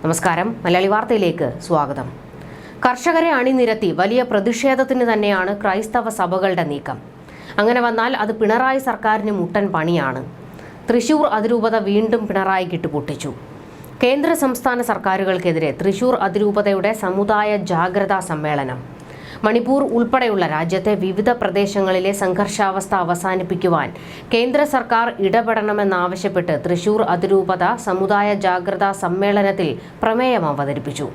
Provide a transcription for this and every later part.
നമസ്കാരം, മലയാളി വാർത്തയിലേക്ക് സ്വാഗതം. കർഷകരെ അണിനിരത്തി വലിയ പ്രതിഷേധത്തിന് തന്നെയാണ് ക്രൈസ്തവ സഭകളുടെ നീക്കം. അങ്ങനെ വന്നാൽ അത് പിണറായി സർക്കാരിന് മുട്ടൻ പണിയാണ്. തൃശൂർ അതിരൂപത വീണ്ടും പിണറായിക്കിട്ട് പൊട്ടിച്ചു. കേന്ദ്ര സംസ്ഥാന സർക്കാരുകൾക്കെതിരെ തൃശൂർ അതിരൂപതയുടെ സമുദായ ജാഗ്രതാ സമ്മേളനം. മണിപ്പൂർ ഉൾപ്പെടെയുള്ള രാജ്യത്തെ വിവിധ പ്രദേശങ്ങളിലെ സംഘർഷാവസ്ഥ അവസാനിപ്പിക്കുവാൻ കേന്ദ്ര സർക്കാർ ഇടപെടണമെന്നാവശ്യപ്പെട്ട് തൃശൂർ അതിരൂപത സമുദായ ജാഗ്രതാ സമ്മേളനത്തിൽ പ്രമേയം അവതരിപ്പിച്ചു.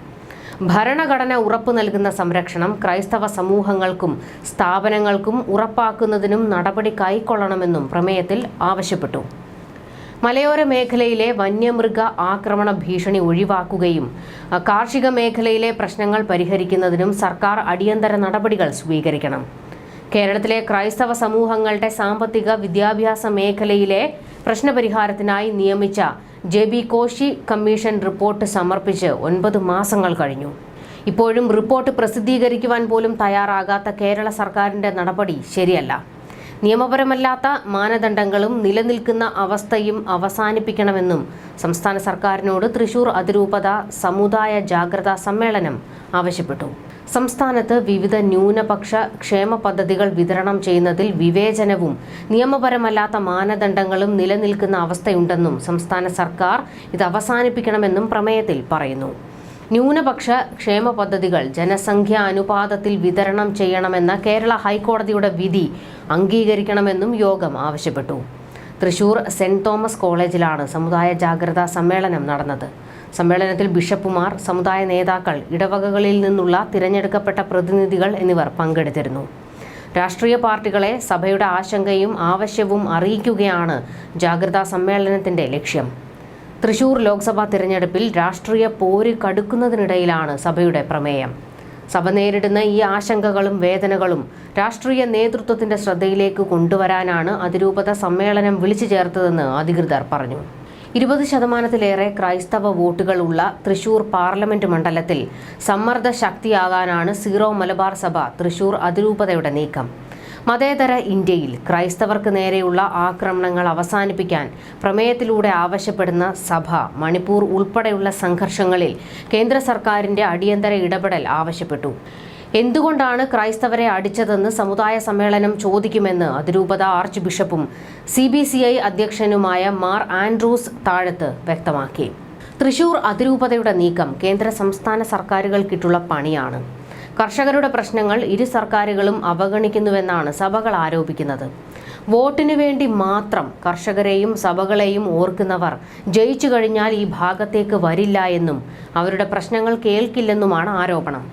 ഭരണഘടന ഉറപ്പു നൽകുന്ന സംരക്ഷണം ക്രൈസ്തവ സമൂഹങ്ങൾക്കും സ്ഥാപനങ്ങൾക്കും ഉറപ്പാക്കുന്നതിനും നടപടി കൈക്കൊള്ളണമെന്നും പ്രമേയത്തിൽ ആവശ്യപ്പെട്ടു. മലയോര മേഖലയിലെ വന്യമൃഗ ആക്രമണ ഭീഷണി ഒഴിവാക്കുകയും കാർഷിക മേഖലയിലെ പ്രശ്നങ്ങൾ പരിഹരിക്കുന്നതിനും സർക്കാർ അടിയന്തര നടപടികൾ സ്വീകരിക്കണം. കേരളത്തിലെ ക്രൈസ്തവ സമൂഹങ്ങളുടെ സാമ്പത്തിക വിദ്യാഭ്യാസ മേഖലയിലെ പ്രശ്നപരിഹാരത്തിനായി നിയമിച്ച JB കോശി കമ്മീഷൻ റിപ്പോർട്ട് സമർപ്പിച്ച് 9 മാസങ്ങൾ കഴിഞ്ഞു. ഇപ്പോഴും റിപ്പോർട്ട് പ്രസിദ്ധീകരിക്കുവാൻ പോലും തയ്യാറാകാത്ത കേരള സർക്കാരിന്റെ നടപടി ശരിയല്ല. നിയമപരമല്ലാത്ത മാനദണ്ഡങ്ങളും നിലനിൽക്കുന്ന അവസ്ഥയും അവസാനിപ്പിക്കണമെന്നും സംസ്ഥാന സർക്കാരിനോട് തൃശൂർ അതിരൂപത സമുദായ ജാഗ്രതാ സമ്മേളനം ആവശ്യപ്പെട്ടു. സംസ്ഥാനത്ത് വിവിധ ന്യൂനപക്ഷ ക്ഷേമ പദ്ധതികൾ വിതരണം ചെയ്യുന്നതിൽ വിവേചനവും നിയമപരമല്ലാത്ത മാനദണ്ഡങ്ങളും നിലനിൽക്കുന്ന അവസ്ഥയുണ്ടെന്നും സംസ്ഥാന സർക്കാർ ഇത് അവസാനിപ്പിക്കണമെന്നും പ്രമേയത്തിൽ പറയുന്നു. ന്യൂനപക്ഷ ക്ഷേമ പദ്ധതികൾ ജനസംഖ്യാ അനുപാതത്തിൽ വിതരണം ചെയ്യണമെന്ന കേരള ഹൈക്കോടതിയുടെ വിധി അംഗീകരിക്കണമെന്നും യോഗം ആവശ്യപ്പെട്ടു. തൃശൂർ സെന്റ് തോമസ് കോളേജിലാണ് സമുദായ ജാഗ്രതാ സമ്മേളനം നടന്നത്. സമ്മേളനത്തിൽ ബിഷപ്പുമാർ, സമുദായ നേതാക്കൾ, ഇടവകകളിൽ നിന്നുള്ള തിരഞ്ഞെടുക്കപ്പെട്ട പ്രതിനിധികൾ എന്നിവർ പങ്കെടുത്തിരുന്നു. രാഷ്ട്രീയ പാർട്ടികളെ സഭയുടെ ആശങ്കയും ആവശ്യവും അറിയിക്കുകയാണ് ജാഗ്രതാ സമ്മേളനത്തിന്റെ ലക്ഷ്യം. തൃശൂർ ലോക്സഭാ തിരഞ്ഞെടുപ്പിൽ രാഷ്ട്രീയ പോര് കടുക്കുന്നതിനിടയിലാണ് സഭയുടെ പ്രമേയം. സഭ നേരിടുന്ന ഈ ആശങ്കകളും വേദനകളും രാഷ്ട്രീയ നേതൃത്വത്തിന്റെ ശ്രദ്ധയിലേക്ക് കൊണ്ടുവരാനാണ് അതിരൂപത സമ്മേളനം വിളിച്ചു ചേർത്തതെന്ന് അധികൃതർ പറഞ്ഞു. 20% ക്രൈസ്തവ വോട്ടുകൾ ഉള്ള തൃശൂർ പാർലമെന്റ് മണ്ഡലത്തിൽ സമ്മർദ്ദ ശക്തിയാകാനാണ് സീറോ മലബാർ സഭ തൃശൂർ അതിരൂപതയുടെ നീക്കം. മതേതര ഇന്ത്യയിൽ ക്രൈസ്തവർക്ക് നേരെയുള്ള ആക്രമണങ്ങൾ അവസാനിപ്പിക്കാൻ പ്രമേയത്തിലൂടെ ആവശ്യപ്പെടുന്ന സഭ മണിപ്പൂർ ഉൾപ്പെടെയുള്ള സംഘർഷങ്ങളിൽ കേന്ദ്ര സർക്കാരിന്റെ അടിയന്തര ഇടപെടൽ ആവശ്യപ്പെട്ടു. എന്തുകൊണ്ടാണ് ക്രൈസ്തവരെ അടിച്ചതെന്ന് സമുദായ സമ്മേളനം ചോദിക്കുമെന്ന് അതിരൂപത ആർച്ച് ബിഷപ്പും CBCI അധ്യക്ഷനുമായ മാർ ആൻഡ്രൂസ് താഴത്ത് വ്യക്തമാക്കി. തൃശൂർ അതിരൂപതയുടെ നീക്കം കേന്ദ്ര സംസ്ഥാന സർക്കാരുകൾക്കിട്ടുള്ള പണിയാണ്. കർഷകരുടെ പ്രശ്നങ്ങൾ ഇരു സർക്കാരുകളും അവഗണിക്കുന്നുവെന്നാണ് സഭകൾ ആരോപിക്കുന്നത്. വോട്ടിനു വേണ്ടി മാത്രം കർഷകരെയും സഭകളെയും ഓർക്കുന്നവർ ജയിച്ചു കഴിഞ്ഞാൽ ഈ ഭാഗത്തേക്ക് വരില്ല എന്നും അവരുടെ പ്രശ്നങ്ങൾ കേൾക്കില്ലെന്നുമാണ് ആരോപണം.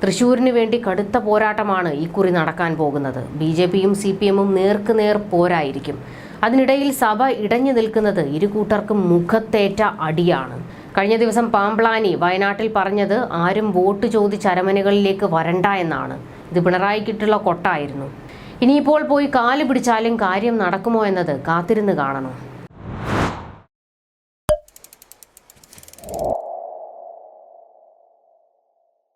തൃശൂരിന് വേണ്ടി കടുത്ത പോരാട്ടമാണ് ഇക്കുറി നടക്കാൻ പോകുന്നത്. BJPയും CPMും നേർക്കുനേർ പോരായിരിക്കും. അതിനിടയിൽ സഭ ഇടഞ്ഞു നിൽക്കുന്നത് ഇരുകൂട്ടർക്കും മുഖത്തേറ്റ അടിയാണ്. കഴിഞ്ഞ ദിവസം പാംപ്ലാനി വയനാട്ടിൽ പറഞ്ഞത് ആരും വോട്ട് ചോദിച്ച് അരമനകളിലേക്ക് വരണ്ട എന്നാണ്. ഇത് പിണറായിക്കിട്ടുള്ള കൊട്ടായിരുന്നു. ഇനിയിപ്പോൾ പോയി കാല് പിടിച്ചാലും കാര്യം നടക്കുമോ എന്നത് കാത്തിരുന്ന് കാണണം.